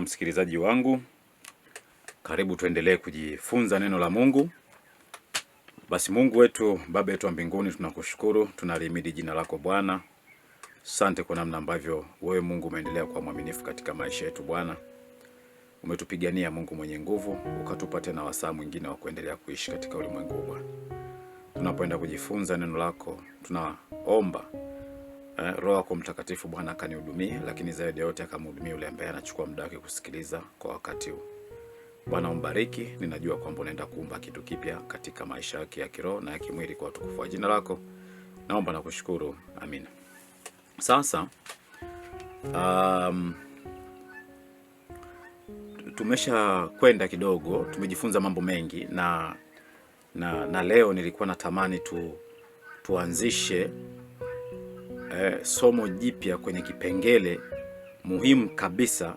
msikilizaji wangu, karibu tuendelee kujifunza neno la Mungu. Basi Mungu wetu, Baba yetu wa mbinguni, tunakushukuru, tunalihimidi jina lako Bwana. Asante kwa namna ambavyo wewe Mungu umeendelea kuwa mwaminifu katika maisha yetu Bwana. Umetupigania Mungu mwenye nguvu, ukatupa tena wasaa mwingine wa kuendelea kuishi katika ulimwengu Bwana. Tunapoenda kujifunza neno lako, tunaomba Roho yako Mtakatifu Bwana akanihudumie, lakini zaidi ya yote akamhudumie yule ambaye anachukua muda wake kusikiliza kwa wakati huu. Bwana umbariki, ninajua kwamba unaenda kuumba kitu kipya katika maisha yake ya kiroho na ya kimwili kwa utukufu wa jina lako. Naomba na kushukuru. Amina. Sasa tumesha kwenda kidogo, tumejifunza mambo mengi na leo nilikuwa natamani tuanzishe somo jipya kwenye kipengele muhimu kabisa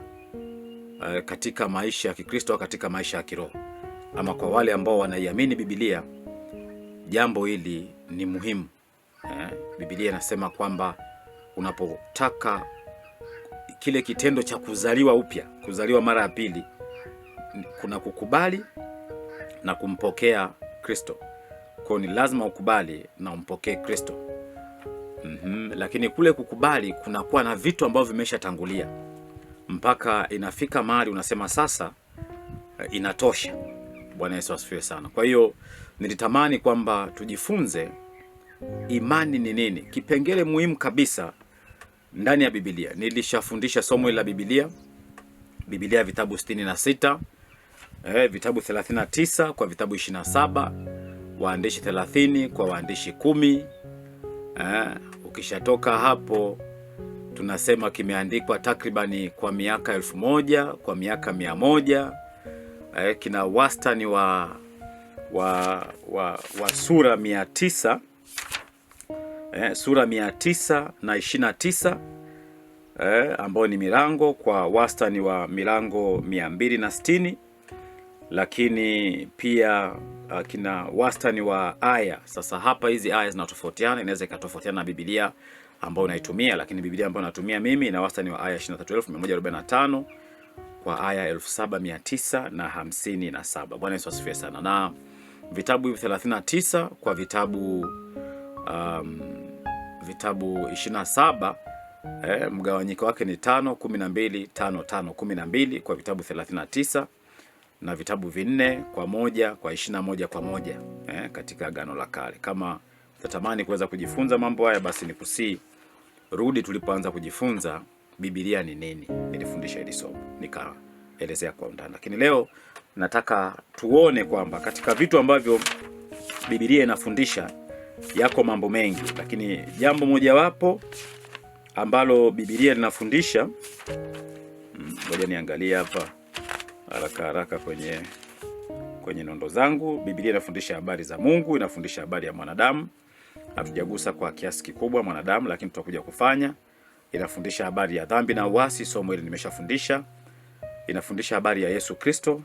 katika maisha ya Kikristo au katika maisha ya kiroho. Ama kwa wale ambao wanaiamini Biblia, jambo hili ni muhimu. Biblia inasema kwamba unapotaka kile kitendo cha kuzaliwa upya, kuzaliwa mara ya pili, kuna kukubali na kumpokea Kristo. Kwa ni lazima ukubali na umpokee Kristo. Lakini kule kukubali kunakuwa na vitu ambavyo vimeshatangulia mpaka inafika mahali unasema sasa inatosha. Bwana Yesu asifiwe sana. Kwa hiyo nilitamani kwamba tujifunze imani ni nini, kipengele muhimu kabisa ndani ya Biblia. Nilishafundisha somo la Biblia vitabu 66, vitabu 39 kwa vitabu 27, waandishi 30 kwa waandishi 10. Ukishatoka hapo tunasema kimeandikwa takribani kwa miaka 1000, kwa miaka 100. Kina wastani wa sura 900, sura 929, ambao ni milango, kwa wastani wa milango 260. Lakini pia kina wastani wa aya. Sasa hapa hizi aya zinatofautiana, inaweza ikatofautiana na Biblia ambayo unaitumia, lakini Biblia ambayo natumia mimi ina wastani wa aya 23145 kwa aya 7957. Bwana Yesu asifiwe sana. Na vitabu hivi 39 kwa vitabu 27, mgawanyiko wake ni 5 12 5 5 12 kwa vitabu 39, na vitabu 4 kwa 1 kwa 21 kwa 1 katika Agano la Kale. Kama utatamani kuweza kujifunza mambo haya, basi nikusii rudi tulipoanza kujifunza Biblia ni nini. Nilifundisha hili somo nikaelezea kwa undani, lakini leo nataka tuone kwamba katika vitu ambavyo Biblia inafundisha yako mambo mengi, lakini jambo mojawapo ambalo Biblia linafundisha, ngoja niangalie hapa haraka kwenye nondo zangu. Biblia inafundisha habari za Mungu, inafundisha habari ya mwanadamu. Hatujagusa kwa kiasi kikubwa mwanadamu, lakini tutakuja kufanya. Inafundisha habari ya dhambi na uasi, somo hili nimeshafundisha. Inafundisha habari ya Yesu Kristo,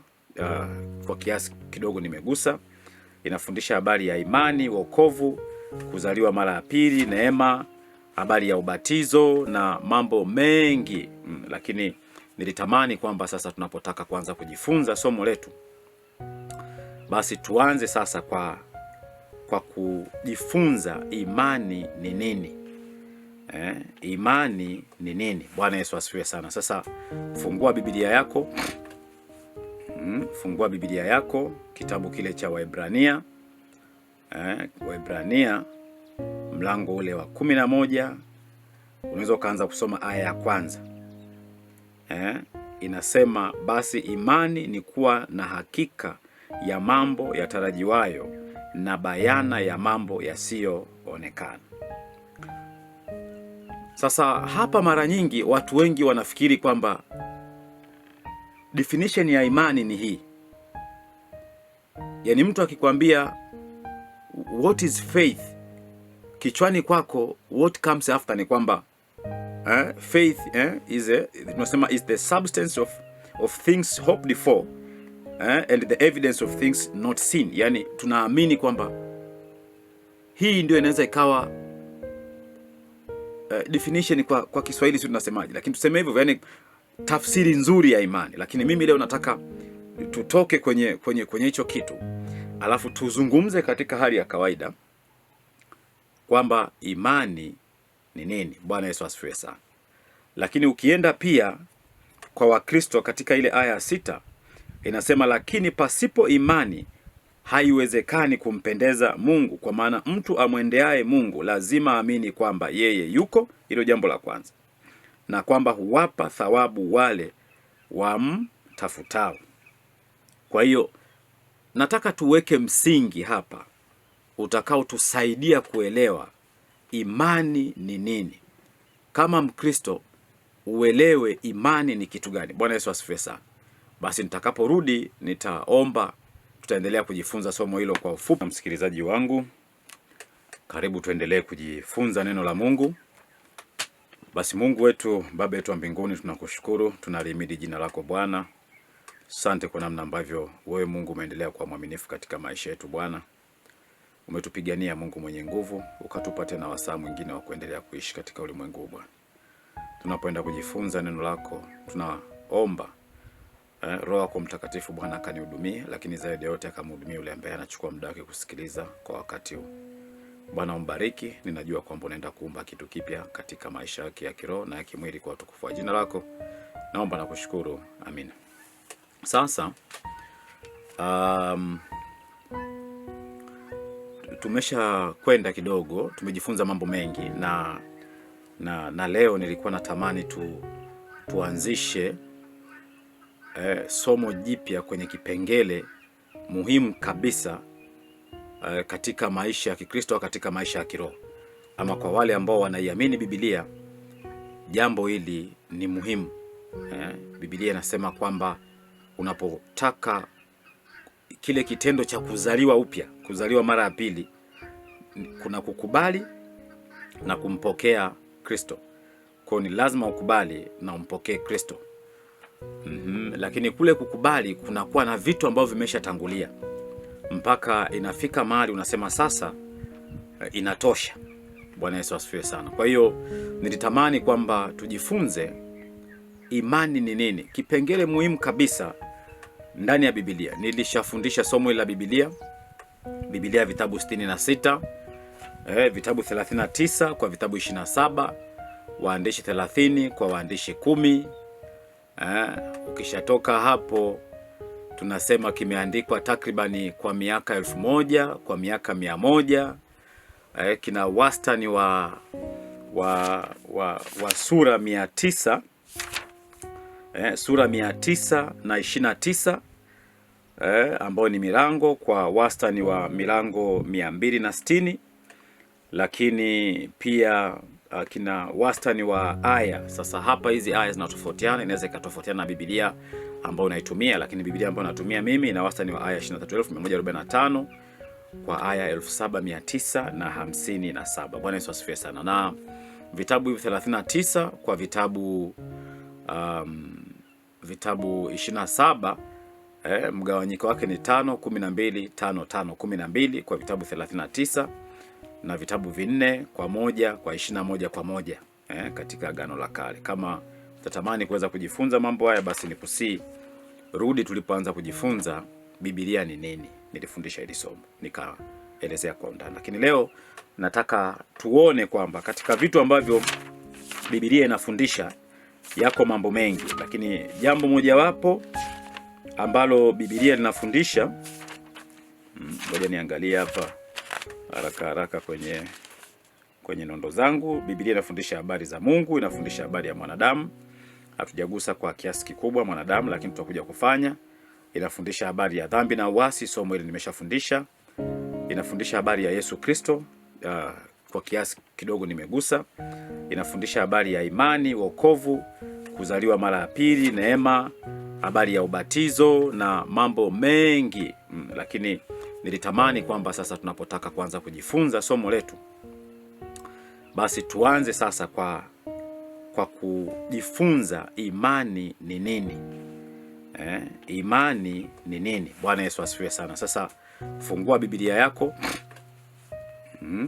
kwa kiasi kidogo nimegusa. Inafundisha habari ya imani, wokovu, kuzaliwa mara ya pili, neema, habari ya ubatizo na mambo mengi. Lakini nilitamani kwamba sasa tunapotaka kuanza kujifunza somo letu, basi tuanze sasa kwa kujifunza imani ni nini. Imani ni nini? Bwana Yesu asifiwe sana. Sasa fungua Biblia yako, kitabu kile cha Waebrania, Waebrania mlango ule wa 11, unaweza ukaanza kusoma aya ya kwanza. Inasema, basi imani ni kuwa na hakika ya mambo yatarajiwayo na bayana ya mambo yasiyoonekana. Sasa hapa mara nyingi watu wengi wanafikiri kwamba definition ya imani ni hii. Yaani mtu akikwambia what is faith, kichwani kwako what comes after ni kwamba faith tunasema is the substance of things hoped for and the evidence of things not seen. Yani tunaamini kwamba hii ndio inaweza ikawa definition kwa Kiswahili sio tunasemaje, lakini tuseme hivyo, yani tafsiri nzuri ya imani, lakini mimi leo nataka tutoke kwenye hicho kitu, alafu tuzungumze katika hali ya kawaida kwamba imani ni nini. Bwana Yesu asifiwe sana. Lakini ukienda pia kwa Wakristo katika ile aya 6 inasema, lakini pasipo imani haiwezekani kumpendeza Mungu, kwa maana mtu amwendeaye Mungu lazima aamini kwamba yeye yuko, hilo jambo la kwanza, na kwamba huwapa thawabu wale wamtafutao. Kwa hiyo nataka tuweke msingi hapa utakao tusaidia kuelewa imani ni nini. Kama Mkristo uelewe imani ni kitu gani. Bwana Yesu asifiwe sana. Basi nitakaporudi nitaomba, tutaendelea kujifunza somo hilo kwa ufupi. Msikilizaji wangu, karibu tuendelee kujifunza neno la Mungu. Basi Mungu wetu, Baba yetu wa mbinguni, tunakushukuru, tunalihimidi jina lako Bwana. Asante kwa namna ambavyo wewe Mungu umeendelea kuwa mwaminifu katika maisha yetu Bwana. Umetupigania Mungu mwenye nguvu, ukatupa tena wasaa mwingine wa kuendelea kuishi katika ulimwengu Bwana. Tunapoenda kujifunza neno lako, tunaomba Roho yako Mtakatifu Bwana akanihudumie, lakini zaidi yote akamhudumie yule ambaye anachukua muda wake kusikiliza kwa wakati huu. Bwana umbariki, ninajua kwamba unaenda kuumba kitu kipya katika maisha yake ya kiroho na ya kimwili kwa utukufu wa jina lako. Naomba na kushukuru. Amina. Sasa tumesha kwenda kidogo, tumejifunza mambo mengi na leo nilikuwa natamani tuanzishe somo jipya kwenye kipengele muhimu kabisa katika maisha ya Kikristo, katika maisha ya kiroho. Ama kwa wale ambao wanaiamini Biblia, jambo hili ni muhimu. Biblia inasema kwamba unapotaka kile kitendo cha kuzaliwa upya, kuzaliwa mara ya pili, kuna kukubali na kumpokea Kristo. Kwa ni lazima ukubali na umpokee Kristo. Lakini kule kukubali kunakuwa na vitu ambavyo vimeshatangulia mpaka inafika mahali unasema sasa inatosha. Bwana Yesu asifiwe sana. Kwa hiyo nilitamani kwamba tujifunze imani ni nini, kipengele muhimu kabisa ndani ya Biblia. Nilishafundisha somo la Biblia vitabu 66, vitabu 39 kwa vitabu 27, waandishi 30 kwa waandishi 10. Ukishatoka hapo tunasema kimeandikwa takribani kwa miaka 1000, kwa miaka 100. Kina wastani wa sura 900, sura 929, ambao ni milango, kwa wastani wa milango 260. Lakini pia kina wastani wa aya. Sasa hapa hizi aya zinatofautiana, inaweza ikatofautiana na Biblia ambayo unaitumia, lakini Biblia ambayo natumia mimi ina wastani wa aya 23145 kwa aya 7957. Bwana Yesu asifiwe sana. Na vitabu hivi 39 kwa vitabu 27, mgawanyiko wake ni 5 12 5 5 12 kwa vitabu 39, na vitabu 4 kwa 1 kwa 21 kwa 1 katika Agano la Kale. Kama utatamani kuweza kujifunza mambo haya, basi nikusii rudi tulipoanza kujifunza Biblia ni nini. Nilifundisha hili somo nikaelezea kwa undani, lakini leo nataka tuone kwamba katika vitu ambavyo Biblia inafundisha yako mambo mengi, lakini jambo mojawapo ambalo Biblia linafundisha, ngoja niangalie hapa haraka kwenye nondo zangu. Biblia inafundisha habari za Mungu, inafundisha habari ya mwanadamu. Hatujagusa kwa kiasi kikubwa mwanadamu, lakini tutakuja kufanya. Inafundisha habari ya dhambi na uasi, somo hili nimeshafundisha. Inafundisha habari ya Yesu Kristo, kwa kiasi kidogo nimegusa. Inafundisha habari ya imani, wokovu, kuzaliwa mara ya pili, neema, habari ya ubatizo na mambo mengi. Lakini nilitamani kwamba sasa tunapotaka kuanza kujifunza somo letu, basi tuanze sasa kwa kujifunza imani ni nini. Imani ni nini? Bwana Yesu asifiwe sana. Sasa fungua Biblia yako,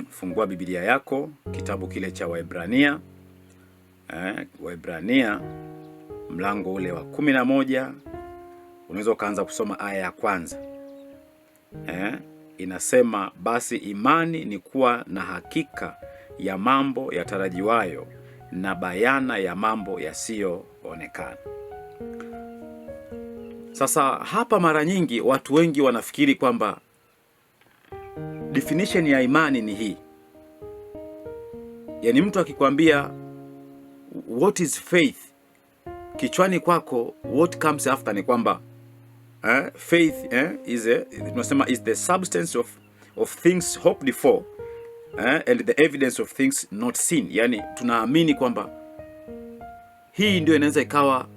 fungua Biblia yako kitabu kile cha Waebrania, Waebrania mlango ule wa 11, unaweza ukaanza kusoma aya ya kwanza. Inasema, basi imani ni kuwa na hakika ya mambo yatarajiwayo na bayana ya mambo yasiyoonekana. Sasa hapa mara nyingi watu wengi wanafikiri kwamba definition ya imani ni hii. Yaani mtu akikwambia what is faith, kichwani kwako what comes after ni kwamba faith tunasema is the substance of things hoped for and the evidence of things not seen. Yani tunaamini kwamba hii ndio inaweza ikawa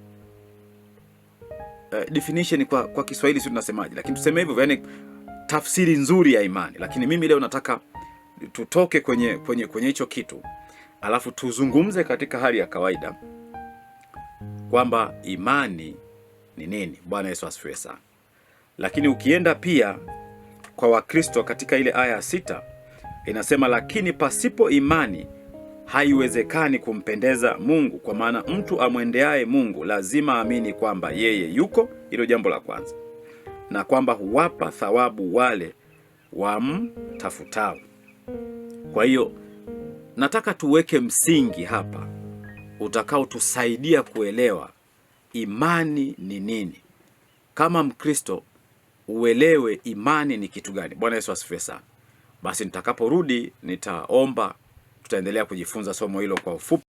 definition kwa Kiswahili sio tunasemaje, lakini tuseme hivyo, yani tafsiri nzuri ya imani. Lakini mimi leo nataka tutoke kwenye hicho kitu, alafu tuzungumze katika hali ya kawaida kwamba imani ni nini. Bwana Yesu asifiwe sana. Lakini ukienda pia kwa Wakristo katika ile aya ya 6 inasema, lakini pasipo imani haiwezekani kumpendeza Mungu, kwa maana mtu amwendeaye Mungu lazima aamini kwamba yeye yuko, hilo jambo la kwanza, na kwamba huwapa thawabu wale wamtafutao. Kwa hiyo nataka tuweke msingi hapa utakao tusaidia kuelewa imani ni nini. Kama Mkristo uelewe imani ni kitu gani. Bwana Yesu asifiwe sana. Basi nitakaporudi nitaomba, tutaendelea kujifunza somo hilo kwa ufupi.